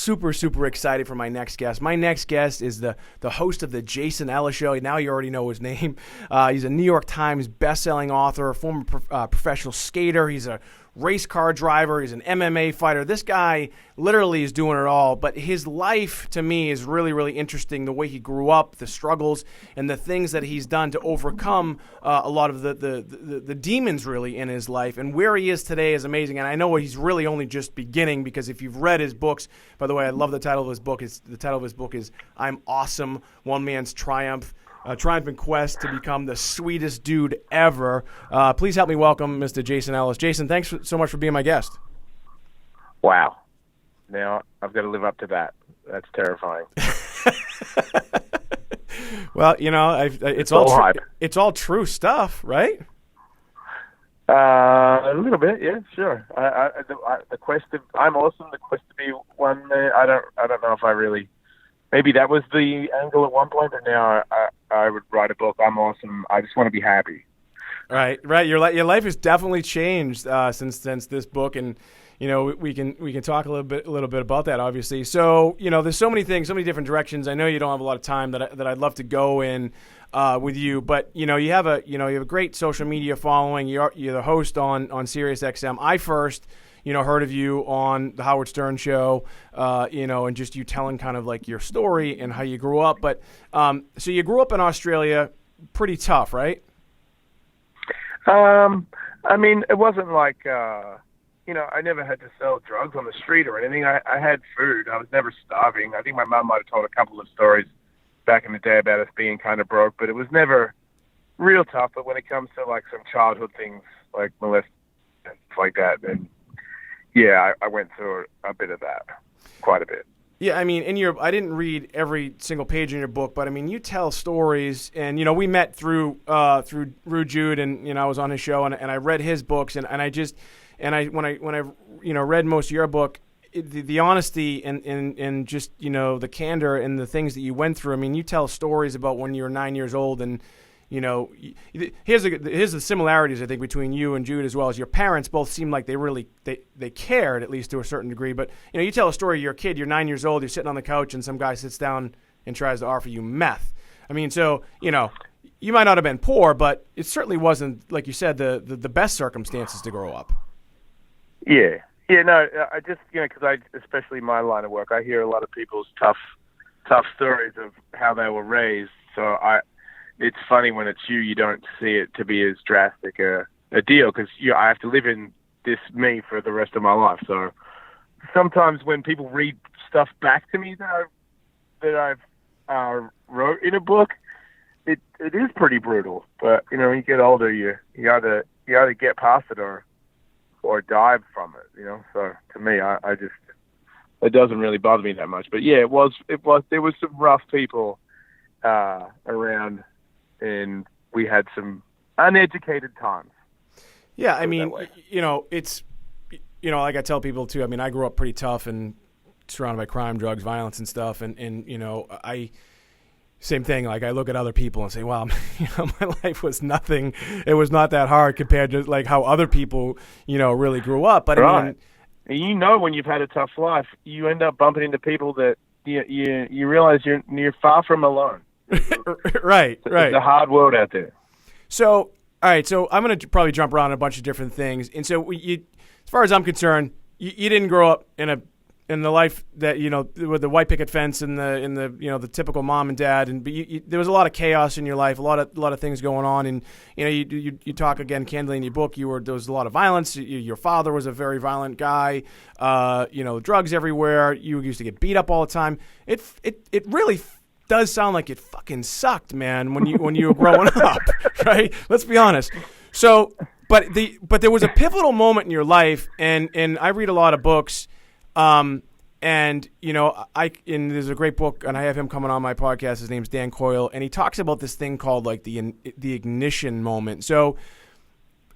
super, super excited for my next guest. My next guest is the host of the Jason Ellis Show. Now you already know his name. He's a New York Times best-selling author, a former professional skater. He's a race car driver. He's an MMA fighter. This guy literally is doing it all. But his life, to me, is really, really interesting. The way he grew up, the struggles, and the things that he's done to overcome a lot of the demons, really, in his life. And where he is today is amazing. And I know he's really only just beginning, because if you've read his books, by the way, I love the title of his book. The title of his book is "I'm Awesome: One Man's Triumph." Triumphant quest to become the sweetest dude ever. Please help me welcome Mr. Jason Ellis. Jason, thanks so much for being my guest. Wow. Now I've got to live up to that. That's terrifying. Well, you know, it's all true stuff, right? A little bit, yeah, sure. The quest of I'm awesome. The quest to be one man. I don't know if I really. Maybe that was the angle at one point, but now I would write a book. I'm awesome. I just want to be happy. Right. Your life has definitely changed since this book, and you know we can talk a little bit about that, obviously. So you know, there's so many things, so many different directions. I know you don't have a lot of time that I'd love to go in with you, but you know you have a great social media following. You're the host on SiriusXM. I first heard of you on the Howard Stern show, and just you telling kind of like your story and how you grew up. But so you grew up in Australia, pretty tough, right? I mean, it wasn't like, I never had to sell drugs on the street or anything. I had food. I was never starving. I think my mom might have told a couple of stories back in the day about us being kind of broke, but it was never real tough. But when it comes to like some childhood things like molestation and stuff like that, then yeah, I went through a bit of that, quite a bit. Yeah, I mean, I didn't read every single page in your book, but I mean, you tell stories, and we met through Jude, and I was on his show, and I read his books, and when I read most of your book, the honesty and just the candor and the things that you went through. I mean, you tell stories about when you were 9 years old, and here's the similarities, I think, between you and Jude, as well as your parents both seem like they cared, at least to a certain degree. But you tell a story, you're a kid, you're 9 years old, you're sitting on the couch, and some guy sits down and tries to offer you meth. I mean, so you might not have been poor, but it certainly wasn't, like you said, the best circumstances to grow up. Yeah, no, I just because especially my line of work, I hear a lot of people's tough stories of how they were raised. So it's funny when it's you don't see it to be as drastic a deal, because I have to live in this me for the rest of my life. So sometimes when people read stuff back to me that I've wrote in a book, it is pretty brutal. But when you get older, you either get past it or die from it. So to me, I just, it doesn't really bother me that much. But yeah, there was some rough people around. And we had some uneducated times. Yeah, I mean, it's, like I tell people too, I mean, I grew up pretty tough and surrounded by crime, drugs, violence and stuff. And same thing, like I look at other people and say, wow, my life was nothing. It was not that hard compared to like how other people, really grew up. But right. I mean, and when you've had a tough life, you end up bumping into people that you realize you're far from alone. Right. It's a hard world out there. So, all right. So I'm going to probably jump around a bunch of different things. And so, as far as I'm concerned, you didn't grow up in the life that with the white picket fence and the typical mom and dad. And there was a lot of chaos in your life, a lot of things going on. And you talk again candidly in your book. There was a lot of violence. Your father was a very violent guy. Drugs everywhere. You used to get beat up all the time. It really does sound like it fucking sucked, man, when you were growing up, right? Let's be honest. So, but there was a pivotal moment in your life, and I read a lot of books, and there's a great book, and I have him coming on my podcast. His name's Dan Coyle, and he talks about this thing called like the ignition moment. So,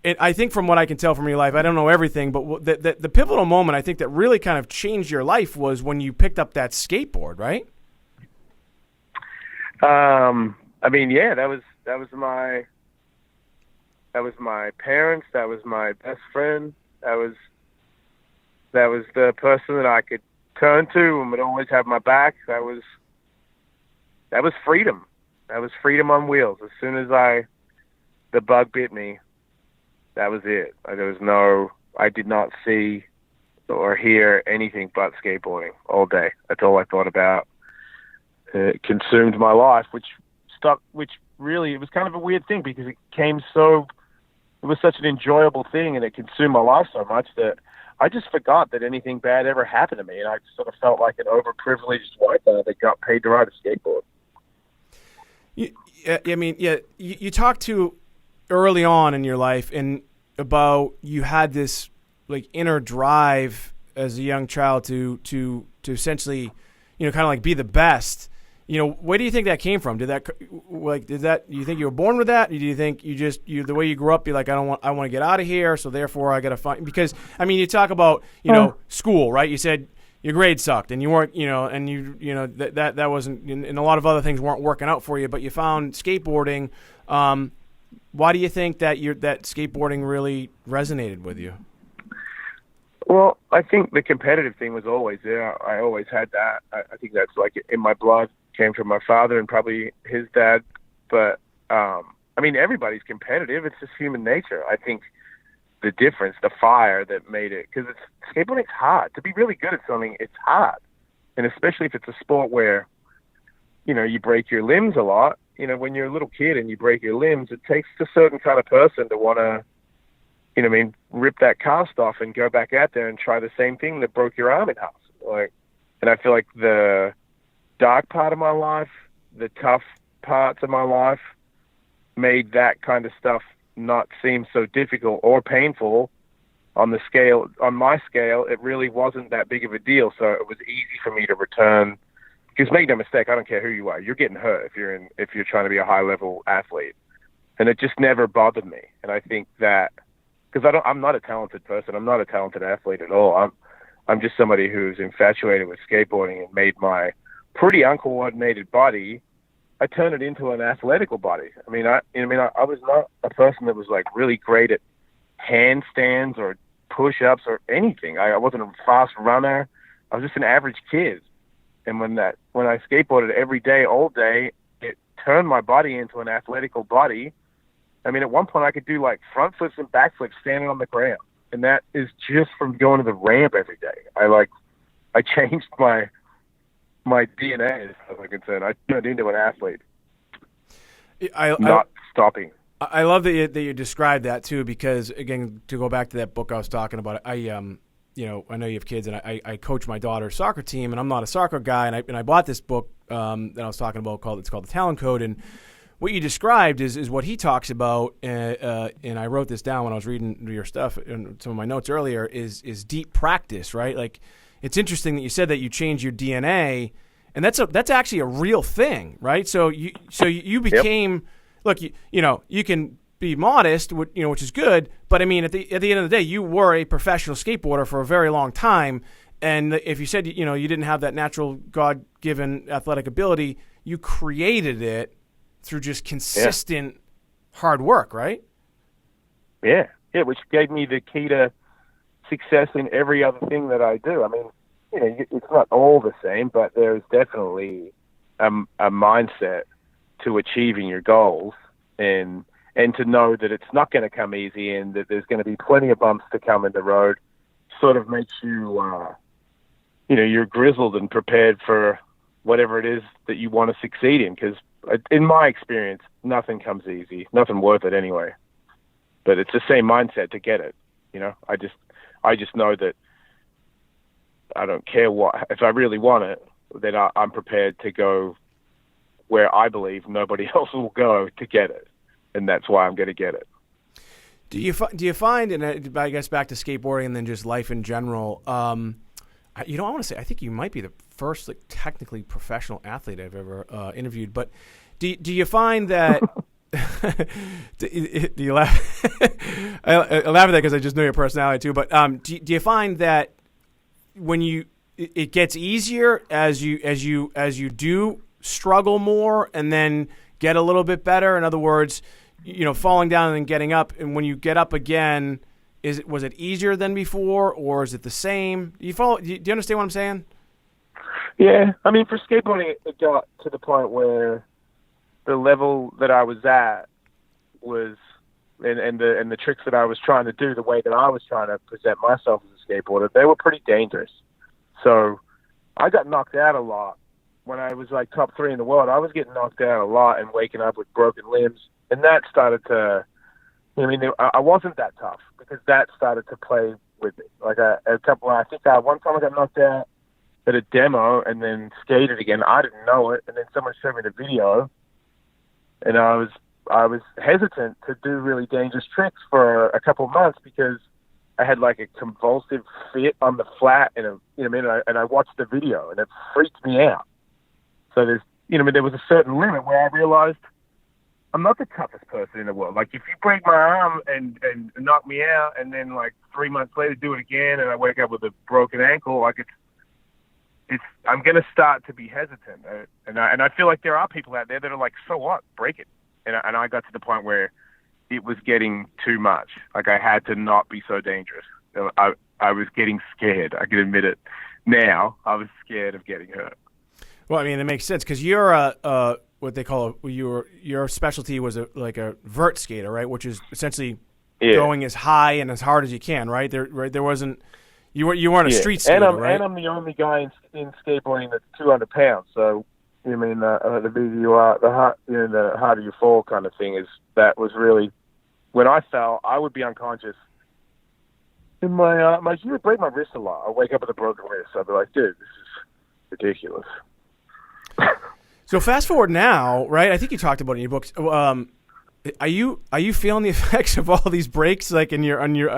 I think from what I can tell from your life, I don't know everything, but the pivotal moment I think that really kind of changed your life was when you picked up that skateboard, right? I mean, yeah, that was my parents. That was my best friend. That was the person that I could turn to and would always have my back. That was freedom. That was freedom on wheels. As soon as the bug bit me, that was it. I did not see or hear anything but skateboarding all day. That's all I thought about. It consumed my life, which really, it was kind of a weird thing because it was such an enjoyable thing, and it consumed my life so much that I just forgot that anything bad ever happened to me, and I sort of felt like an overprivileged white guy that got paid to ride a skateboard. You talked to early on in your life and about you had this like inner drive as a young child to essentially, kind of like be the best. Where do you think that came from? Do you think you were born with that? Or do you think the way you grew up, you're like, I want to get out of here, so therefore I got to find, because, you talk about, school, right? You said your grades sucked and you weren't, that wasn't, and a lot of other things weren't working out for you, but you found skateboarding. Why do you think that that skateboarding really resonated with you? Well, I think the competitive thing was always there. I always had that. I think that's like in my blood. Came from my father and probably his dad. But, everybody's competitive. It's just human nature. I think the difference, the fire that made it, because skateboarding's hard. To be really good at something, it's hard. And especially if it's a sport where, you break your limbs a lot. When you're a little kid and you break your limbs, it takes a certain kind of person to want to, rip that cast off and go back out there and try the same thing that broke your arm in half. And I feel like the dark part of my life, the tough parts of my life, made that kind of stuff not seem so difficult or painful. On my scale, it really wasn't that big of a deal. So it was easy for me to return. Because make no mistake, I don't care who you are. You're getting hurt if you're trying to be a high level athlete, and it just never bothered me. And I think that because I'm not a talented person, I'm not a talented athlete at all. I'm just somebody who's infatuated with skateboarding and made my pretty uncoordinated body. I turned it into an athletical body. I was not a person that was like really great at handstands or push-ups or anything. I wasn't a fast runner. I was just an average kid. And when I skateboarded every day, all day, it turned my body into an athletical body. At one point I could do like front flips and back flips standing on the ground. And that is just from going to the ramp every day. I changed my DNA, as far as I'm concerned. I turned into an athlete. Not stopping. I love that you described that too, because again, to go back to that book I was talking about, I know you have kids, and I coach my daughter's soccer team, and I'm not a soccer guy, and I bought this book that I was talking about it's called The Talent Code, and what you described is what he talks about, and I wrote this down when I was reading your stuff and some of my notes earlier, is deep practice, right? Like, it's interesting that you said that you changed your DNA, and that's actually a real thing, right? So you became, yep. Look, you can be modest, which is good, but at the end of the day, you were a professional skateboarder for a very long time, and if you said you didn't have that natural God-given athletic ability, you created it through just consistent hard work, right? Yeah, which gave me the key to success in every other thing that I do. It's not all the same, but there's definitely a mindset to achieving your goals, and to know that it's not going to come easy and that there's going to be plenty of bumps to come in the road sort of makes you, you're grizzled and prepared for whatever it is that you want to succeed in. Because in my experience, nothing comes easy, nothing worth it anyway. But it's the same mindset to get it. I just know that I don't care if I really want it, then I'm prepared to go where I believe nobody else will go to get it. And that's why I'm going to get it. Do you find, and I guess back to skateboarding and then just life in general, I want to say, I think you might be the first technically professional athlete I've ever interviewed, but do you find that, do you laugh? I laugh at that because I just know your personality too, but do you find that when it gets easier as you do struggle more and then get a little bit better? In other words, falling down and then getting up, and when you get up again, was it easier than before, or is it the same? Do you understand what I'm saying? Yeah, I mean, for skateboarding, it got to the point where the level that I was at was, and the tricks that I was trying to do, the way that I was trying to present myself as a skateboarder, they were pretty dangerous. So I got knocked out a lot. When I was like top 3 in the world, I was getting knocked out a lot and waking up with broken limbs. And that started to, I mean, I wasn't that tough because that started to play with me. Like I think one time I got knocked out at a demo and then skated again. I didn't know it. And then someone showed me the video and I was hesitant to do really dangerous tricks for a couple of months because I had like a convulsive fit on the flat and I watched the video and it freaked me out. So there was a certain limit where I realized I'm not the toughest person in the world. Like if you break my arm and knock me out and then like 3 months later do it again and I wake up with a broken ankle, like I'm going to start to be hesitant. And I feel like there are people out there that are like, so what? Break it. And I got to the point where it was getting too much. Like I had to not be so dangerous. I was getting scared. I can admit it now. I was scared of getting hurt. Well, I mean, it makes sense because you're what they call your specialty was like a vert skater, right? Which is essentially going as high and as hard as you can, right? There wasn't you weren't a street skater, right? And I'm the only guy in skateboarding that's 200 pounds. So the bigger you are, the harder you fall, kind of thing. That was really when I fell, I would be unconscious. And you would break my wrist a lot. I'd wake up with a broken wrist. I'd be like, dude, this is ridiculous. So fast forward now, right? I think you talked about it in your books. Are you feeling the effects of all these breaks, like on your on your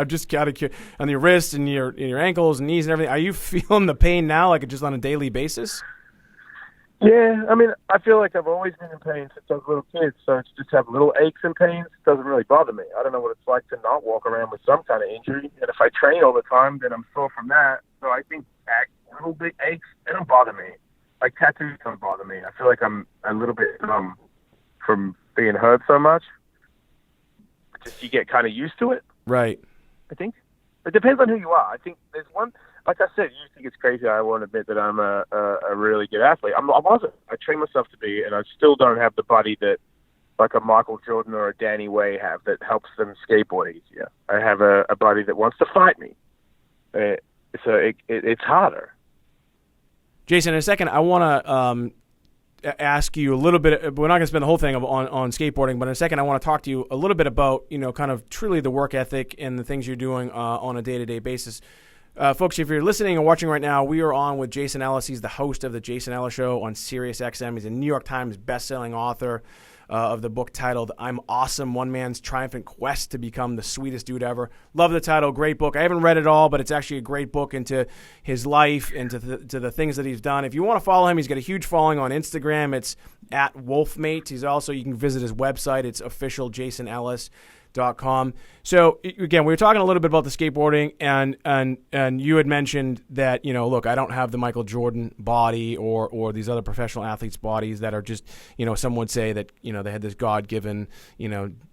wrists and your ankles and knees and everything? Are you feeling the pain now, like just on a daily basis? Yeah, I mean, I feel like I've always been in pain since I was a little kid. So to just have little aches and pains doesn't really bother me. I don't know what it's like to not walk around with some kind of injury. And if I train all the time, then I'm sore from that. So I think little big aches, they don't bother me. Like tattoos don't bother me. I feel like I'm a little bit numb from being hurt so much. Just you get kind of used to it. Right. I think. It depends on who you are. I think there's one, like I said, you think it's crazy. I won't admit that I'm a really good athlete. I wasn't. I trained myself to be, and I still don't have the body that like a Michael Jordan or a Danny Way have that helps them skateboard easier. I have a body that wants to fight me. So it's harder. Jason, in a second, I want to ask you a little bit. We're not going to spend the whole thing on skateboarding, but in a second, I want to talk to you a little bit about, kind of truly the work ethic and the things you're doing on a day-to-day basis. Folks, if you're listening and watching right now, we are on with Jason Ellis. He's the host of the Jason Ellis Show on Sirius XM. He's a New York Times best-selling author of the book titled "I'm Awesome: One Man's Triumphant Quest to Become the Sweetest Dude Ever." Love the title, great book. I haven't read it all, but it's actually a great book into his life and to the things that he's done. If you want to follow him, he's got a huge following on Instagram. It's at Wolfmate. You can visit his website. It's officialjasonellis.com. So again, we were talking a little bit about the skateboarding, and you had mentioned that, look, I don't have the Michael Jordan body or these other professional athletes' bodies that are just, some would say that, they had this God-given,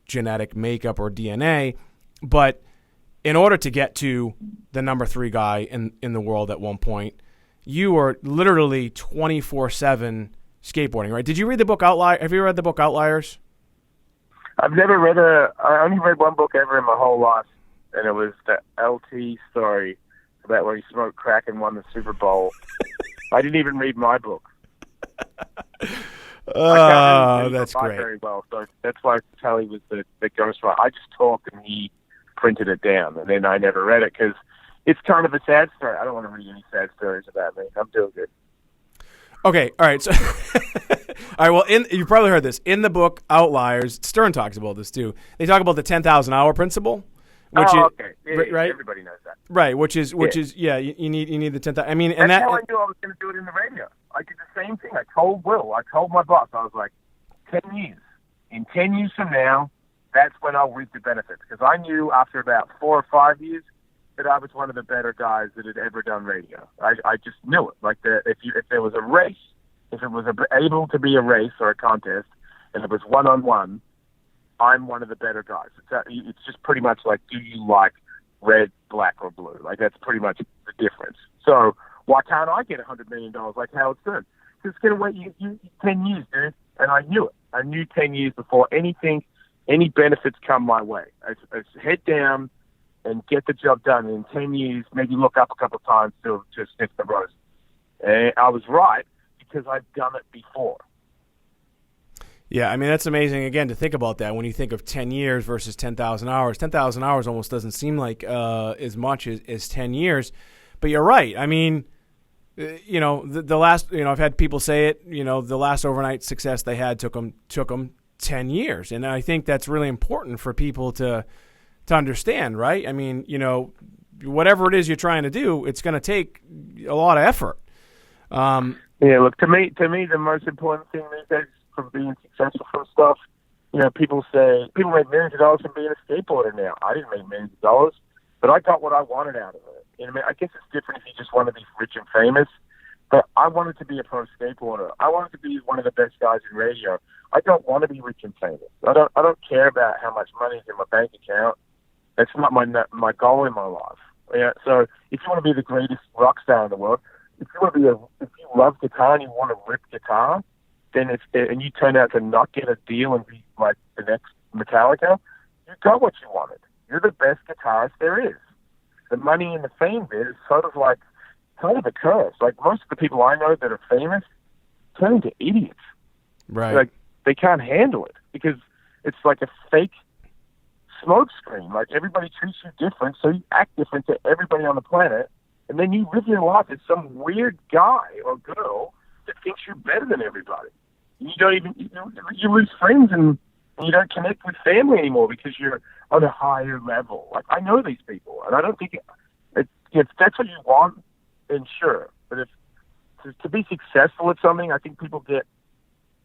genetic makeup or DNA. But in order to get to the number 3 guy in the world at one point, you were literally 24/7 skateboarding, right? Did you read the book Outliers? Have you read the book Outliers? I've never I only read one book ever in my whole life, and it was the LT story about where he smoked crack and won the Super Bowl. I didn't even read my book. Oh, that's great. Very well, so that's why Kelly was the ghostwriter. I just talked and he printed it down, and then I never read it because it's kind of a sad story. I don't want to read any sad stories about me. I'm doing good. Okay, all right. So, all right. Well, you probably heard this in the book Outliers. Stern talks about this too. They talk about the 10,000 hour principle. Okay. Yeah, right. Everybody knows that. Right. Which is you need the 10,000. I mean, and that's how I knew I was going to do it in the radio. I did the same thing. I told my boss. I was like, 10 years. In 10 years from now, that's when I'll reap the benefits. Because I knew after about 4 or 5 years that I was one of the better guys that had ever done radio. I just knew it. Like if there was a race, if it was able to be a race or a contest, and it was 1-on-1, I'm one of the better guys. It's just pretty much like, do you like red, black, or blue? Like that's pretty much the difference. So Why can't I get $100 million like Howard Stern? It's going to wait you 10 years, dude. And I knew it. I knew 10 years before any benefits come my way. I head down and get the job done. And in 10 years, maybe look up a couple of times to sniff the rose. And I was right because I've done it before. Yeah, I mean, that's amazing, again, to think about that when you think of 10 years versus 10,000 hours. 10,000 hours almost doesn't seem like as much as 10 years. But you're right. I mean, the last, I've had people say it, the last overnight success they had took them 10 years. And I think that's really important for people to understand, right? I mean, whatever it is you're trying to do, it's going to take a lot of effort. Yeah, look, to me, the most important thing these days from being successful from stuff, people make millions of dollars from being a skateboarder now. I didn't make millions of dollars, but I got what I wanted out of it. I guess it's different if you just want to be rich and famous, but I wanted to be a pro skateboarder. I wanted to be one of the best guys in radio. I don't want to be rich and famous. I don't care about how much money is in my bank account. That's not my goal in my life. Yeah. So if you want to be the greatest rock star in the world, if you love guitar and you want to rip guitar, and you turn out to not get a deal and be like the next Metallica, you got what you wanted. You're the best guitarist there is. The money and the fame bit is kind of a curse. Like most of the people I know that are famous turn into idiots. Right. Like they can't handle it because it's like a fake smoke screen. Like everybody treats you different, so you act different to everybody on the planet, and then you live your life as some weird guy or girl that thinks you're better than everybody. You don't even you lose friends and you don't connect with family anymore because you're on a higher level. Like I know these people, and I don't think if that's what you want, then sure. But to be successful at something, I think people get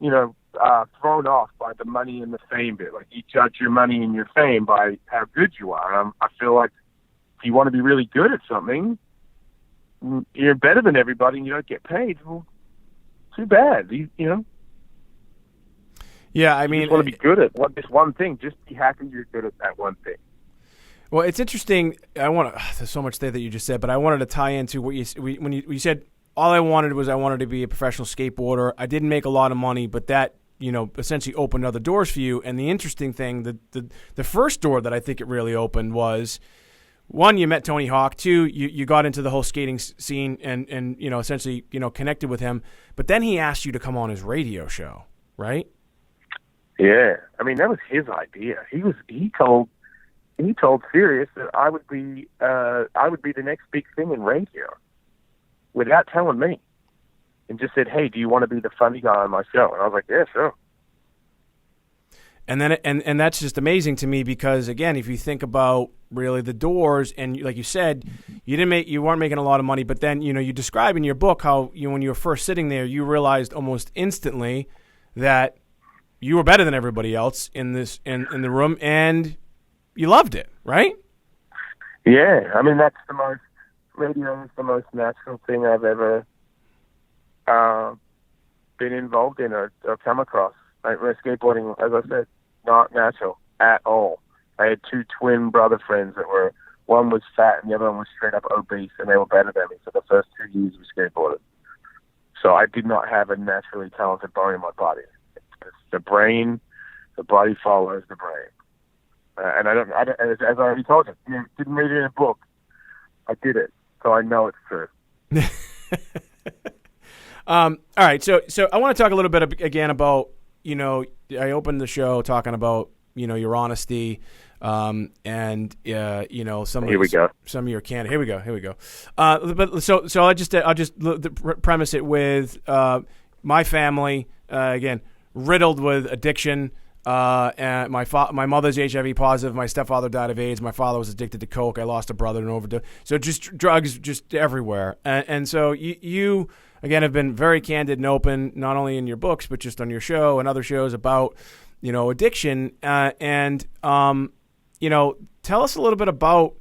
thrown off by the money and the fame bit. Like you judge your money and your fame by how good you are. I feel like if you want to be really good at something, you're better than everybody and you don't get paid. Well, too bad. Yeah, I mean, you just want to be good at this one thing. Just be happy you're good at that one thing. Well, it's interesting. There's so much there that you just said, but I wanted to tie into what when you said all I wanted to be a professional skateboarder. I didn't make a lot of money, but that essentially opened other doors for you. And the interesting thing, the first door that I think it really opened was, one, you met Tony Hawk. Two, you got into the whole skating scene and essentially connected with him. But then he asked you to come on his radio show, right? Yeah, I mean that was his idea. He told Sirius that I would be the next big thing in radio, without telling me, and just said, "Hey, do you want to be the funny guy on my show?" And I was like, "Yeah, sure." And then and that's just amazing to me because again, if you think about really the doors, and like you said, you weren't making a lot of money, but then you describe in your book how when you were first sitting there, you realized almost instantly that you were better than everybody else in the room, and you loved it, right? Yeah, I mean radio is the most natural thing I've ever been involved in or come across. Like skateboarding, as I said, not natural at all. I had two twin brother friends one was fat and the other one was straight up obese, and they were better than me for the first 2 years we skateboarded. So I did not have a naturally talented bone in my body. It's the brain, the body follows the brain. And I don't, as I already told you, didn't read it in a book. I did it, so I know it's true. All right, so I want to talk a little bit again about, I opened the show talking about, your honesty, and some of your candor. Here we go. But so I'll just premise it with my family again riddled with addiction. And my mother's HIV positive. My stepfather died of AIDS. My father was addicted to coke. I lost a brother in overdose. So just drugs, just everywhere. And so you again have been very candid and open, not only in your books but just on your show and other shows about addiction. Tell us a little bit about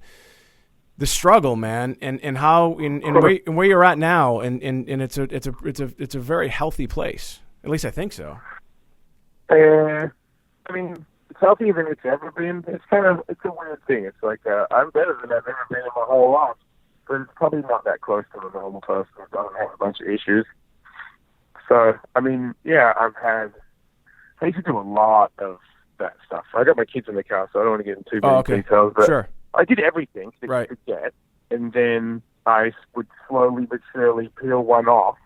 the struggle, man, and how and where you're at now, and it's a very healthy place. At least I think so. I mean, it's healthier than it's ever been. It's a weird thing. It's like I'm better than I've ever been in my whole life. but it's probably not that close to a normal person who doesn't have a bunch of issues. So, I mean, yeah, I used to do a lot of that stuff. I got my kids in the car, so I don't want to get into too many details, but sure. I did everything that you could get, and then I would slowly but surely peel one off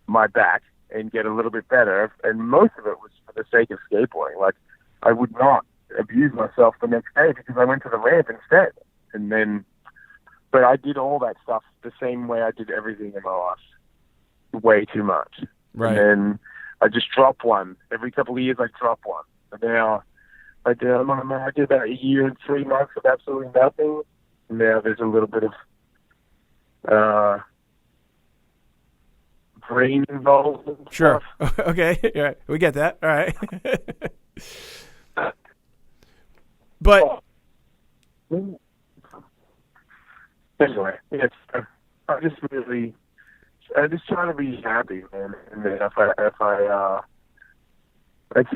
my back and get a little bit better, and most of it was for the sake of skateboarding. Like, I would not abuse myself the next day because I went to the ramp instead. And then, but I did all that stuff the same way I did everything in my life, way too much. Right. And then I just drop one. Every couple of years I drop one. And now I did about a year and 3 months of absolutely nothing. And now there's a little bit of brain involved and sure. stuff. Okay. All right. We get that. All right. But anyway, I just try to be happy, man. And then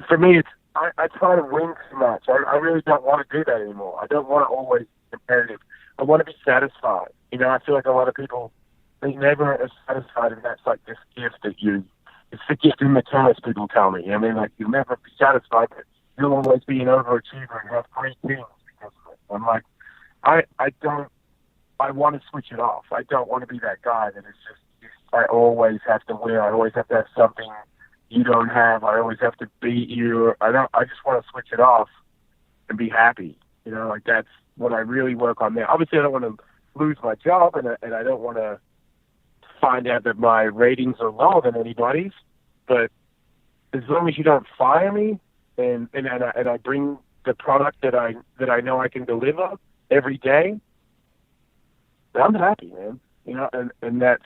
for me, I try to win too much. I really don't want to do that anymore. I don't want to always be competitive. I want to be satisfied. You know, I feel like a lot of people, they never are satisfied, and that's like this gift that it's the gift in the tennis, people tell me. I mean, like, you'll never be satisfied, but you'll always be an overachiever and have great things because of it. I'm like, I want to switch it off. I don't want to be that guy that is just, I always have to win. I always have to have something you don't have. I always have to beat you. I just want to switch it off and be happy. You know, like, that's what I really work on now. Obviously, I don't want to lose my job, and I don't want to find out that my ratings are lower than anybody's. But as long as you don't fire me, and I bring the product that I know I can deliver every day, I'm happy, man. You know, and that's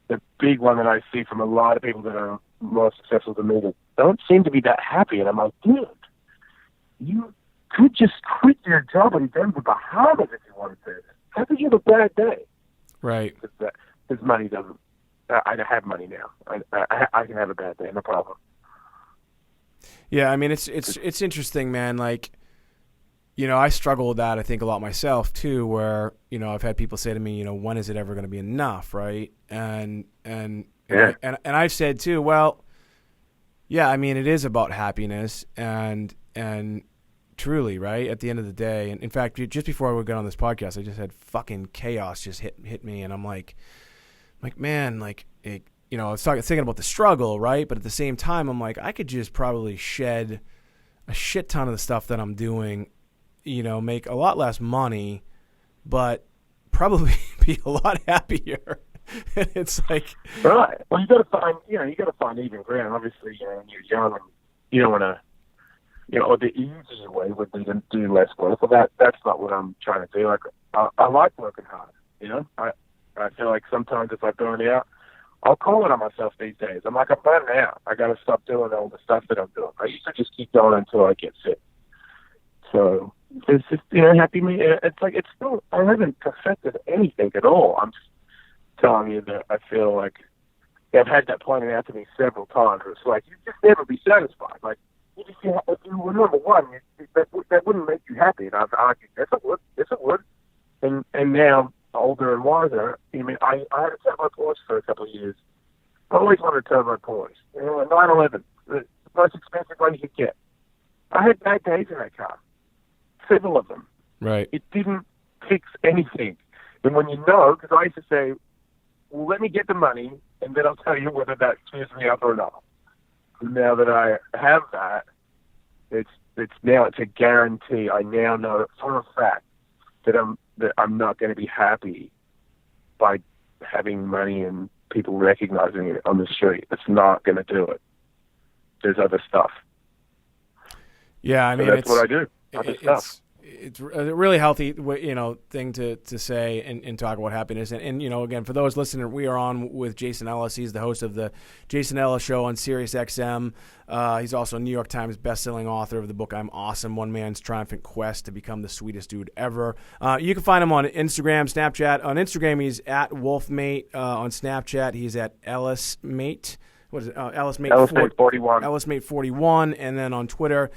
the big one that I see from a lot of people that are more successful than me that don't seem to be that happy. And I'm like, dude, you could just quit your job and go to the Bahamas if you wanted to. How could you have a bad day? Right. Because money doesn't. I have money now. I can have a bad day, no problem. Yeah, I mean, it's interesting, man. Like, you know, I struggle with that, I think, a lot myself too, where, you know, I've had people say to me, you know, when is it ever going to be enough, right? And I've said too, well, yeah, I mean, it is about happiness and truly, right, at the end of the day. And in fact, just before we got on this podcast, I just had fucking chaos just hit me, and I'm like, man, like, you know, I was thinking about the struggle, right? But at the same time, I'm like, I could just probably shed a shit ton of the stuff that I'm doing, you know, make a lot less money, but probably be a lot happier. It's like, right. Well, you got to find even ground. Obviously, you know, when you're young, and you don't want to, you know, or the easier way would be to do less work. Well, that's not what I'm trying to do. Like, I like working hard. You know, I feel like sometimes if I burn out, I'll call it on myself these days. I'm like, I'm burning out. I got to stop doing all the stuff that I'm doing. I used to just keep going until I get sick. So it's just, you know, happy me. It's like, it's still, I haven't perfected anything at all. I'm just telling you that I feel like I've had that pointed out to me several times. It's like, you just never be satisfied. Like, you just, if you were number one, that wouldn't make you happy. And I've argued, yes, it would. Yes, it would. And now, older and wiser, I mean, I had a turbo Porsche for a couple of years. I always wanted a turbo Porsche. You know, a 911, the most expensive one you could get. I had bad days in that car. Several of them. right. It didn't fix anything. And when you know, because I used to say, well, let me get the money, and then I'll tell you whether that cheers me up or not. Now that I have that, it's a guarantee. I now know for a fact that I'm not going to be happy by having money and people recognizing it on the street. It's not going to do it. There's other stuff. Yeah, I mean, so that's what I do. Other stuff. It's a really healthy, you know, thing to say and talk about happiness. And, you know, again, for those listening, we are on with Jason Ellis. He's the host of the Jason Ellis Show on Sirius XM. He's also a New York Times bestselling author of the book I'm Awesome, One Man's Triumphant Quest to Become the Sweetest Dude Ever. You can find him on Instagram, Snapchat. On Instagram, he's at Wolfmate. On Snapchat, he's at EllisMate. what is it? Ellis Mate 41. Ellis Mate 41, and then on Twitter,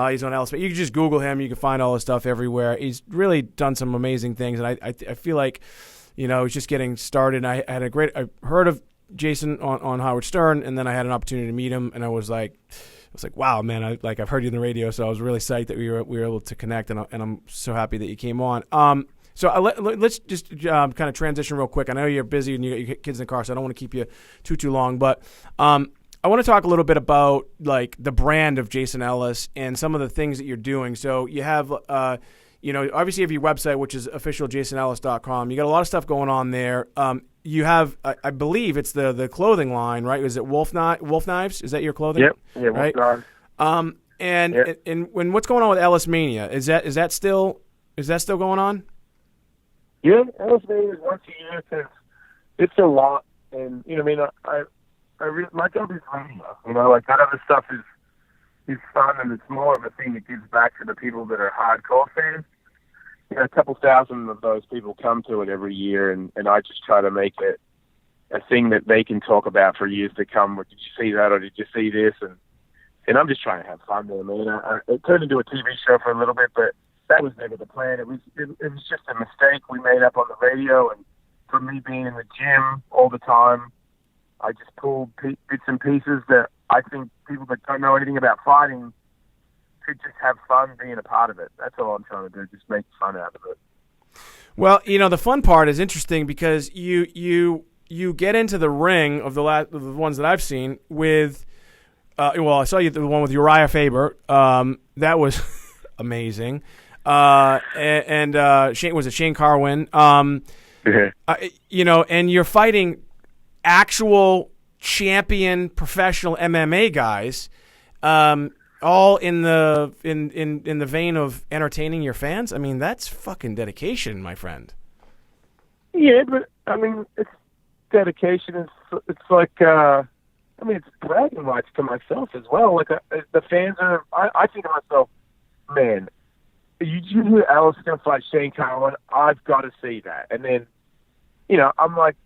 he's on Ellis Mate. You can just Google him. You can find all his stuff everywhere. He's really done some amazing things, and I feel like, you know, he's just getting started. I heard of Jason on Howard Stern, and then I had an opportunity to meet him, and I was like, wow, man! I've heard you on the radio, so I was really psyched that we were able to connect, and I'm so happy that you came on. So let's just kind of transition real quick. I know you're busy and you got your kids in the car, so I don't want to keep you too long. But I want to talk a little bit about like the brand of Jason Ellis and some of the things that you're doing. So you have, you know, obviously you have your website, which is officialjasonellis.com. You got a lot of stuff going on there. You have, I believe it's the clothing line, right? Is it Wolf Knives? Is that your clothing? Yep. Yeah, Wolf Knives. And what's going on with Ellis Mania? Is that still going on? Yeah, Ellis Mania is once a year because it's a lot, and you know, I mean, my job is radio. You know, like that other stuff is fun, and it's more of a thing that gives back to the people that are hardcore fans. You know, a couple thousand of those people come to it every year, and I just try to make it a thing that they can talk about for years to come. Or did you see that, or did you see this? And I'm just trying to have fun there, man. It turned into a TV show for a little bit, but that was never the plan. It was just a mistake we made up on the radio, and from me being in the gym all the time, I just pulled bits and pieces that I think people that don't know anything about fighting could just have fun being a part of it. That's all I'm trying to do, just make fun out of it. Well, you know, the fun part is interesting because you get into the ring of the ones that I've seen with. Well, I saw you the one with Uriah Faber. That was amazing. And Shane Carwin. You know, and you're fighting actual champion professional MMA guys, all in the vein of entertaining your fans. I mean, that's fucking dedication, my friend. Yeah, but I mean, it's dedication. It's like, I mean, it's bragging rights to myself as well. Like the fans are. I think to myself, man, you hear Ellis is going to fight Shane Carwin, I've got to see that. And then, you know, I'm like,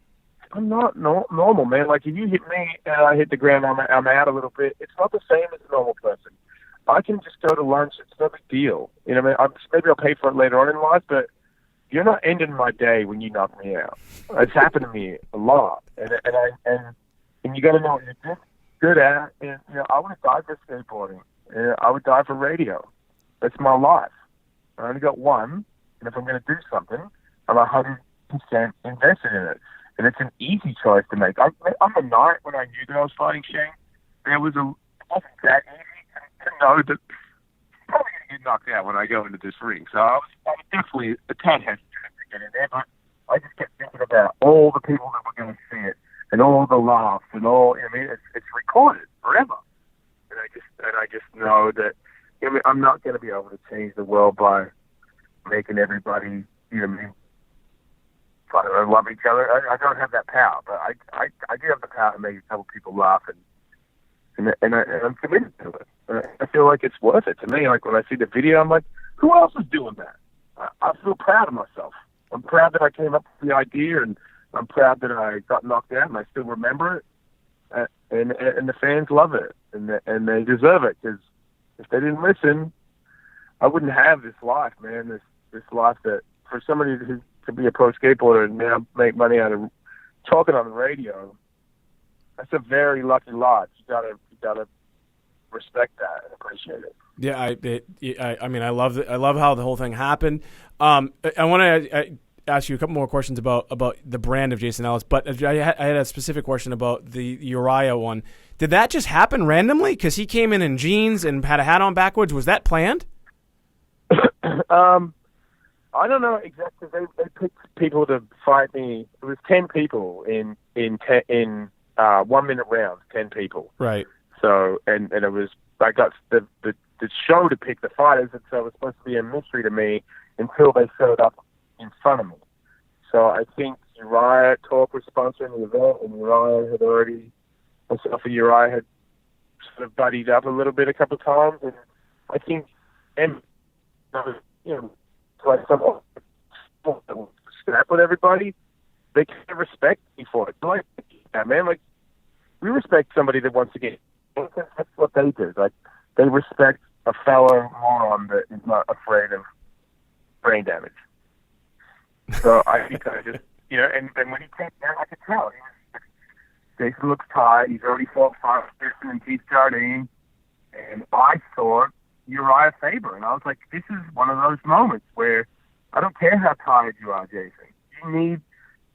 I'm not normal, man. Like, if you hit me and I hit the ground, I'm out a little bit. It's not the same as a normal person. I can just go to lunch. It's no big deal. You know what I mean? Maybe I'll pay for it later on in life, but you're not ending my day when you knock me out. It's happened to me a lot. And you got to know what you're good at. And, you know, I would have died for skateboarding. I would die for radio. That's my life. I only got one, and if I'm going to do something, I'm 100% invested in it. And it's an easy choice to make. On the night when I knew that I was fighting Shane, it wasn't that easy to know that I'm probably going to get knocked out when I go into this ring. So I was definitely a tad hesitant to get in there, but I just kept thinking about all the people that were going to see it, and all the laughs, and all. I mean, it's recorded forever, and I just know that. I mean, I'm not going to be able to change the world by making everybody, you know, what I mean, try to love each other. I don't have that power, but I do have the power to make a couple people laugh, and I'm committed to it. I feel like it's worth it to me. Like when I see the video, I'm like, who else is doing that? I feel proud of myself. I'm proud that I came up with the idea, and I'm proud that I got knocked out, and I still remember it. And the fans love it, and they deserve it, because if they didn't listen, I wouldn't have this life, man. This life that for somebody to be a pro skateboarder and now make money out of talking on the radio, that's a very lucky life. You gotta respect that and appreciate it. Yeah, I mean, I love it. I love how the whole thing happened. I want to ask you a couple more questions about the brand of Jason Ellis, but I had a specific question about the Uriah one. Did that just happen randomly? Because he came in jeans and had a hat on backwards. Was that planned? I don't know exactly. They picked people to fight me. It was 10 people in 1 minute rounds. 10 people. Right. So and it was, I got the show to pick the fighters, and so it was supposed to be a mystery to me until they showed up in front of me. So I think Uriah Talk was sponsoring the event, and Uriah had already. Myself and Uriah had sort of buddied up a little bit a couple of times, and I think, and you know, like someone snap with everybody, they kind of respect me for it. Like, yeah, man, like we respect somebody that wants to get. That's what they do. Like they respect a fellow moron that is not afraid of brain damage. So I think I just, and when he came down, I could tell. Jason looks tired. He's already fought 5 Pearson and Keith Jardine. And I saw Uriah Faber. And I was like, this is one of those moments where I don't care how tired you are, Jason. You need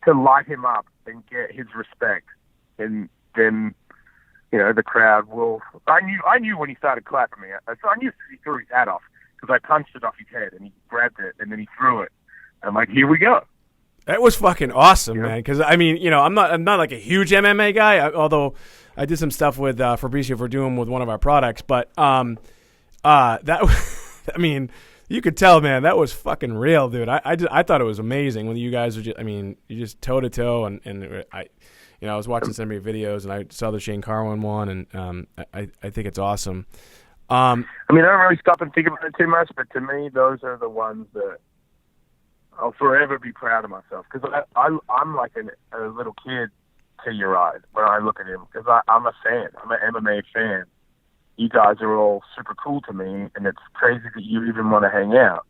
to light him up and get his respect. And then, the crowd will... I knew when he started clapping me. So I knew he threw his hat off because I punched it off his head and he grabbed it and then he threw it. I'm like, here we go. That was fucking awesome, man. Because I'm not like a huge MMA guy, although I did some stuff with Fabricio for doing with one of our products. But you could tell, man, that was fucking real, dude. I thought it was amazing when you guys were you just toe to toe, and I was watching some of your videos and I saw the Shane Carwin one, and I think it's awesome. I don't really stop and think about it too much, but to me, those are the ones that I'll forever be proud of myself, because I'm like a little kid to Uriah when I look at him, because I'm a fan. I'm an MMA fan. You guys are all super cool to me, and it's crazy that you even want to hang out.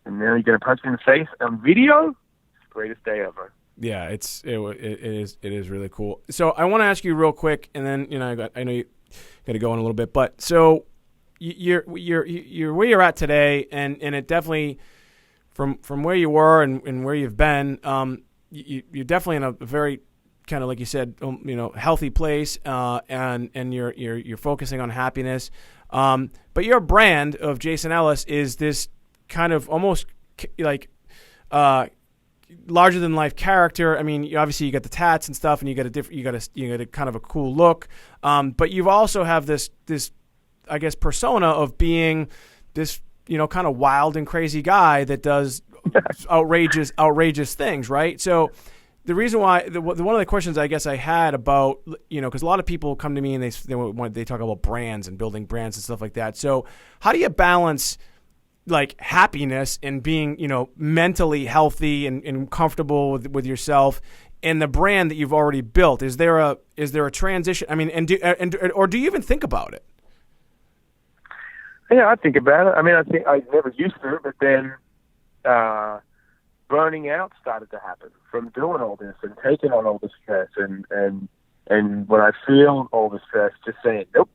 And now you're going to punch me in the face on video? It's the greatest day ever. Yeah, it is really cool. So I want to ask you real quick, and then I know you got to go in a little bit, but so you're where you're at today, and it definitely. From where you were and where you've been, you're definitely in a very kind of, like you said, healthy place, and you're focusing on happiness. But your brand of Jason Ellis is this kind of almost like larger than life character. I mean, obviously you got the tats and stuff, and you got a kind of a cool look. But you also have this I guess persona of being this. Kind of wild and crazy guy that does outrageous things, right? So the reason why, one of the questions I guess I had about, because a lot of people come to me and they talk about brands and building brands and stuff like that. So how do you balance like happiness and being, mentally healthy and comfortable with yourself and the brand that you've already built? Is there a transition? I mean, or do you even think about it? Yeah, I think about it. I mean, I think I never used to, but then burning out started to happen from doing all this and taking on all the stress. And when I feel all the stress, just saying, nope,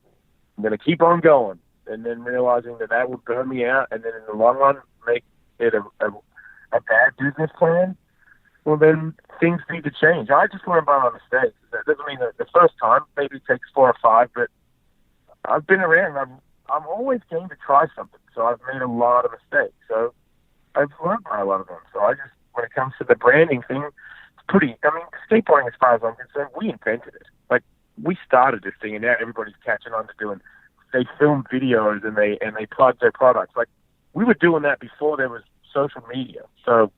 I'm going to keep on going. And then realizing that would burn me out, and then in the long run make it a bad business plan. Well, then things need to change. I just learn by my mistakes. That doesn't mean that the first time, maybe it takes 4 or 5, but I've been around. I'm always game to try something, so I've made a lot of mistakes. So I've learned by a lot of them. So I just, when it comes to the branding thing, it's pretty. I mean, skateboarding, as far as I'm concerned, we invented it. Like we started this thing, and now everybody's catching on to doing. They film videos and they plug their products. Like we were doing that before there was social media. So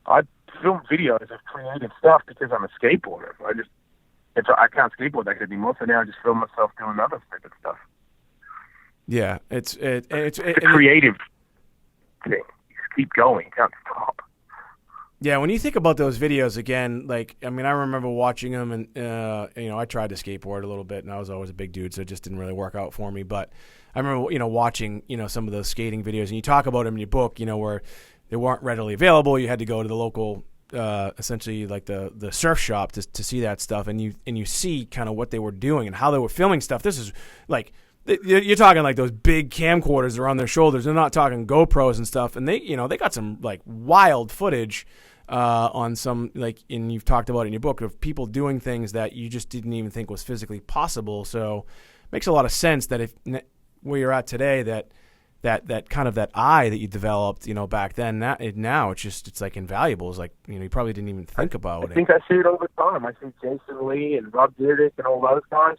I film videos of creative stuff because I'm a skateboarder. If I can't skateboard that good anymore, so now I just film myself doing other stupid stuff. Yeah, it's a creative thing. You just keep going, you can't stop. Yeah, when you think about those videos again, I remember watching them, and I tried to skateboard a little bit, and I was always a big dude, so it just didn't really work out for me. But I remember, watching, some of those skating videos, and you talk about them in your book, where they weren't readily available. You had to go to the local, essentially like the surf shop to see that stuff, and you see kind of what they were doing and how they were filming stuff. This is like. You're talking like those big camcorders that are on their shoulders. They're not talking GoPros and stuff. And they got some like wild footage on some, and you've talked about it in your book, of people doing things that you just didn't even think was physically possible. So it makes a lot of sense that where you're at today, that kind of that eye that you developed, back then, now it's like invaluable. It's like, you probably didn't even think about it. I think I see it all the time. I see Jason Lee and Rob Dyrdek and all those guys.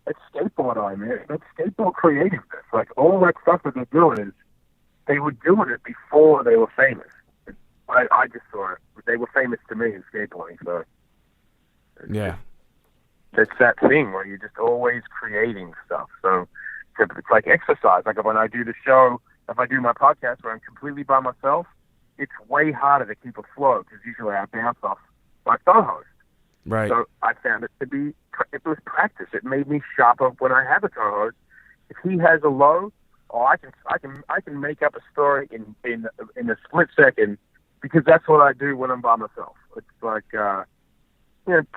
It's skateboard, man. It's skateboard creativeness. Like, all that stuff that they're doing is, they were doing it before they were famous. I just saw it. They were famous to me in skateboarding, so. Yeah. It's that thing where you're just always creating stuff. So, it's like exercise. Like, when I do the show, if I do my podcast where I'm completely by myself, it's way harder to keep a flow, because usually I bounce off my co-host. Right. So I found it was practice. It made me sharper when I have a co-host. If he has a low, I can make up a story in a split second, because that's what I do when I'm by myself. It's like it's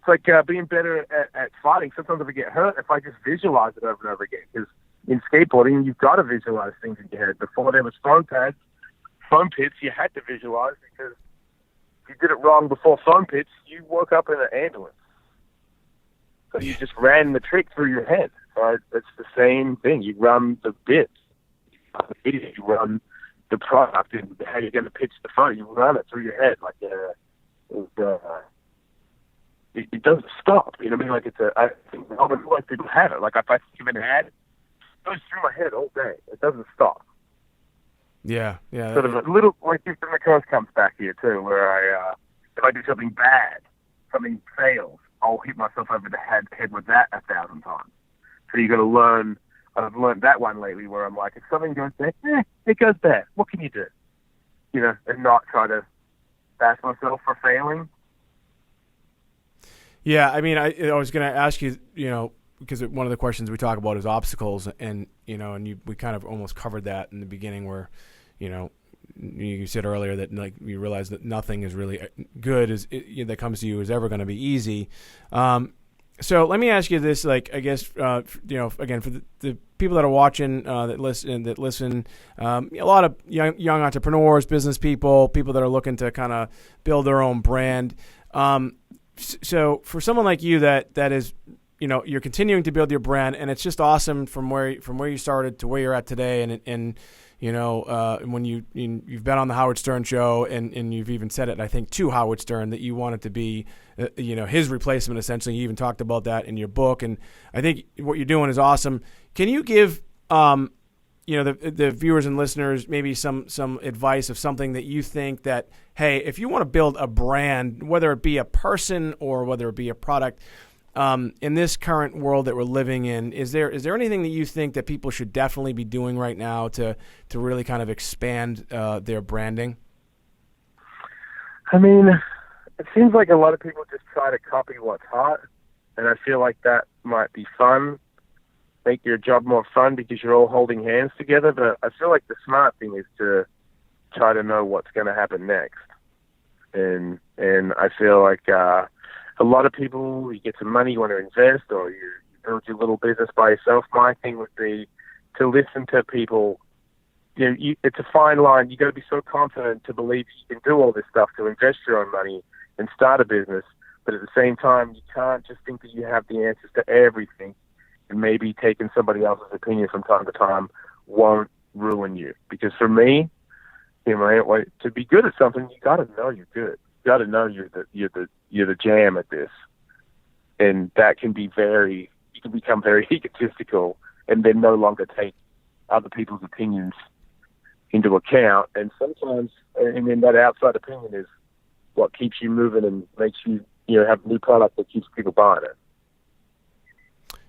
like being better at fighting. Sometimes if I get hurt, if I just visualize it over and over again, because in skateboarding you've got to visualize things in your head. Before there was foam pits, you had to visualize, because if you did it wrong before foam pits, you woke up in an ambulance. So you just ran the trick through your head. So it's the same thing. You run the bits. You run the product and how you're going to pitch the phone. You run it through your head. Like it doesn't stop. You know what I mean? Like I think like people have it. Like if I think of an ad, it goes through my head all day. It doesn't stop. Yeah. Sort of a little, like if the curse comes back here too, where if I do something bad, something fails, I'll hit myself over the head with that 1,000 times. So you got to learn. I've learned that one lately, where I'm like, if something goes bad, it goes bad. What can you do? You know, and not try to bash myself for failing. Yeah, I mean, I was going to ask you, you know, because one of the questions we talk about is obstacles, and you know, and we kind of almost covered that in the beginning, where, you know, you said earlier that like you realize that nothing is really good that comes to you is ever going to be easy. So let me ask you this, like, I guess, you know, again, for the people that are watching, that listen, a lot of young entrepreneurs, business people that are looking to kind of build their own brand. So for someone like you that is, you know, you're continuing to build your brand, and it's just awesome from where you started to where you're at today, and you know, when you've been on the Howard Stern show, and you've even said it, I think, to Howard Stern, that you wanted to be, you know, his replacement, essentially. You even talked about that in your book, and I think what you're doing is awesome. Can you give, you know, the viewers and listeners maybe some advice of something that you think that, hey, if you want to build a brand, whether it be a person or whether it be a product, in this current world that we're living in, is there anything that you think that people should definitely be doing right now to really kind of expand their branding? I mean, it seems like a lot of people just try to copy what's hot, and I feel like that might be fun, make your job more fun because you're all holding hands together, but I feel like the smart thing is to try to know what's going to happen next. And I feel like a lot of people, you get some money, you want to invest, or you build your little business by yourself. My thing would be to listen to people. You know, it's a fine line. You got to be so confident to believe you can do all this stuff, to invest your own money and start a business. But at the same time, you can't just think that you have the answers to everything, and maybe taking somebody else's opinion from time to time won't ruin you. Because for me, you know, to be good at something, you got to know you're good. You got to know you're the jam at this, and that can be you can become very egotistical, and then no longer take other people's opinions into account. And sometimes, I mean, that outside opinion is what keeps you moving and makes you, you know, have a new product that keeps people buying it.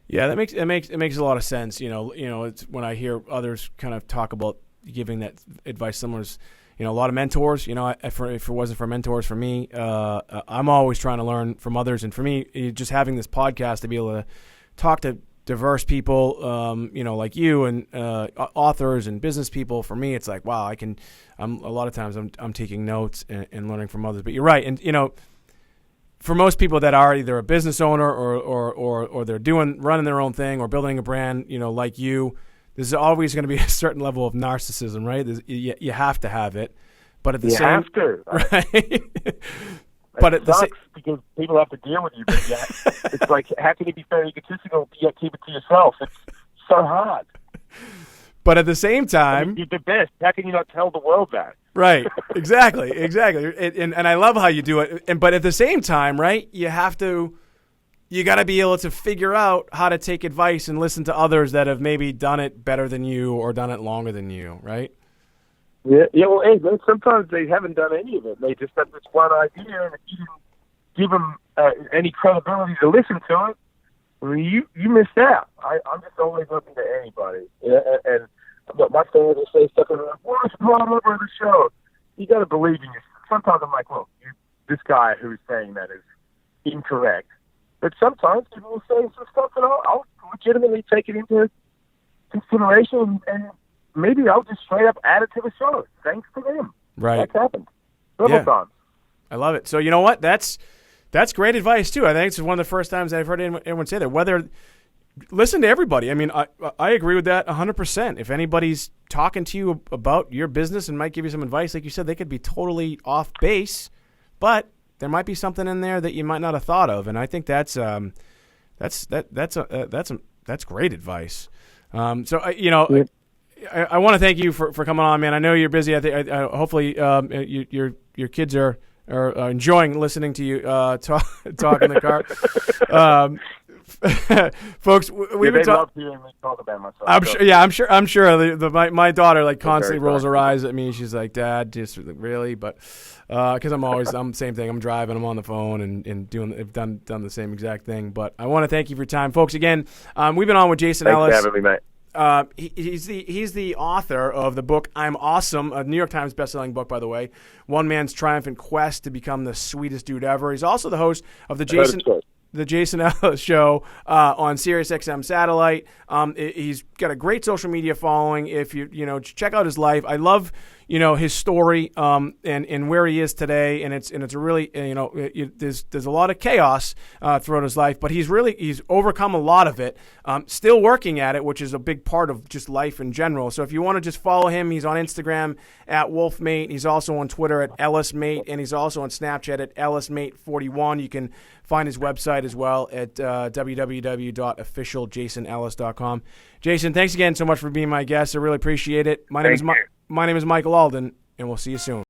Yeah, it makes a lot of sense. You know, it's when I hear others kind of talk about giving that advice. Someone's, you know, a lot of mentors. You know, if it wasn't for mentors for me, I'm always trying to learn from others. And for me, just having this podcast to be able to talk to diverse people, you know, like you, and authors and business people, for me, it's like, wow, a lot of times I'm taking notes and learning from others. But you're right, and you know, for most people that are either a business owner or they're running their own thing or building a brand, you know, like you, there's always going to be a certain level of narcissism, right? You have to have it, but at the same, have to, right? But at the same, because people have to deal with you. But yeah, it's like, how can you be very egotistical yet keep it to yourself? It's so hard. But at the same time, you're the best. How can you not tell the world that? Right. Exactly. And I love how you do it. But at the same time, right, you got to be able to figure out how to take advice and listen to others that have maybe done it better than you or done it longer than you, right? Yeah. Well, hey, man, sometimes they haven't done any of it. They just have this one idea, and if you didn't give them any credibility to listen to it, I mean, you missed out. I'm just always open to anybody. And my friends will say stuff like, "What's brought over the show?" You got to believe in yourself. Sometimes I'm like, "Look, this guy who's saying that is incorrect. But sometimes people will say some stuff, and I'll legitimately take it into consideration, and maybe I'll just straight up add it to the show. Thanks to them. Right. That's happened several times. I love it. So you know what? That's great advice too. I think it's one of the first times I've heard anyone say that. Listen to everybody. I mean, I agree with that 100%. If anybody's talking to you about your business and might give you some advice, like you said, they could be totally off base, but there might be something in there that you might not have thought of, and I think that's great advice. I want to thank you for coming on, man. I know you're busy. I think hopefully your kids are enjoying listening to you talk in the car. Folks, we've been love hearing me talk about myself. I'm sure. My daughter constantly rolls her eyes at me. She's like, "Dad, just really?" But because I'm the same thing. I'm driving. I'm on the phone and I've done the same exact thing. But I want to thank you for your time, folks. Again, we've been on with Jason Ellis. Thanks for having me, mate. He's the author of the book I'm Awesome, a New York Times bestselling book, by the way. One man's triumphant quest to become the sweetest dude ever. He's also the host of the Jason Ellis Show on SiriusXM satellite. He's got a great social media following. If you check out his life, I love his story and where he is today. And it's a really there's a lot of chaos throughout his life, but he's overcome a lot of it. Still working at it, which is a big part of just life in general. So if you want to just follow him, he's on Instagram at Wolfmate. He's also on Twitter at EllisMate, and he's also on Snapchat at EllisMate41. You can find his website as well at www.officialjasonellis.com. Jason, thanks again so much for being my guest. I really appreciate it. My name is Michael Alden, and we'll see you soon.